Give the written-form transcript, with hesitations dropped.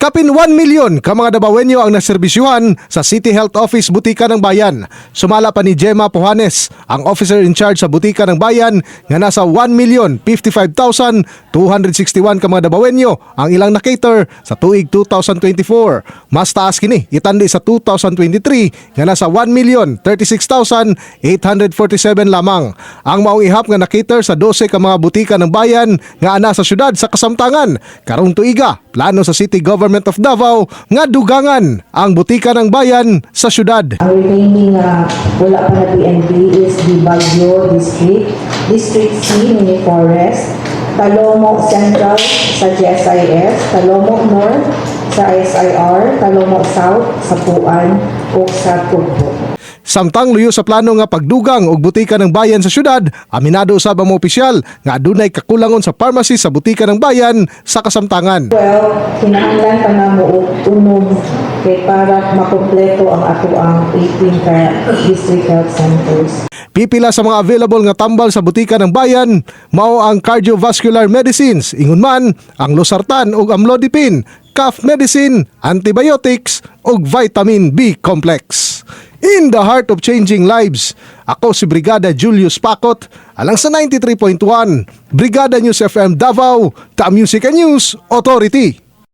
Kapin 1 milyon ka mga Davaoenyo ang naserbisyuhan sa City Health Office Butika ng Bayan. Sumala pa ni Gemma Pujanes, ang officer in charge sa Butika ng Bayan, nga nasa 1,055,261 ka mga Davaoenyo ang ilang na-cater sa tuig 2024. Mas taas kini itandi sa 2023 nga nasa 1,036,847 lamang. Ang maong ihap nga na-cater sa 12 ka mga butika ng bayan nga ana sa syudad sa kasamtangan. Karong tuiga, plano sa City Government of Davao nga dugangan ang butika ng bayan sa syudad. Ang remaining wala pa na PNP is the Baguio District, District C, Mini Forest, Talomo Central sa GSIS, Talomo North sa ISIR, Talomo South sa Puan o sa Tugbo. Samtang luyo sa plano nga pagdugang og butika ng bayan sa syudad, aminado usab ang mga opisyal nga adunay kakulangon sa pharmacy sa butika ng bayan sa kasamtangan. Well, kinahanglan pa na mo unog kay para makompleto ang ato ang 18 ka district health centers. Pipila sa mga available nga tambal sa butika ng bayan mao ang cardiovascular medicines, ingon man ang losartan ug amlodipine, cough medicine, antibiotics ug vitamin B complex. In the heart of changing lives, ako si Brigada Julius Pacot, alang sa 93.1 Brigada News FM Davao, The Music and News Authority.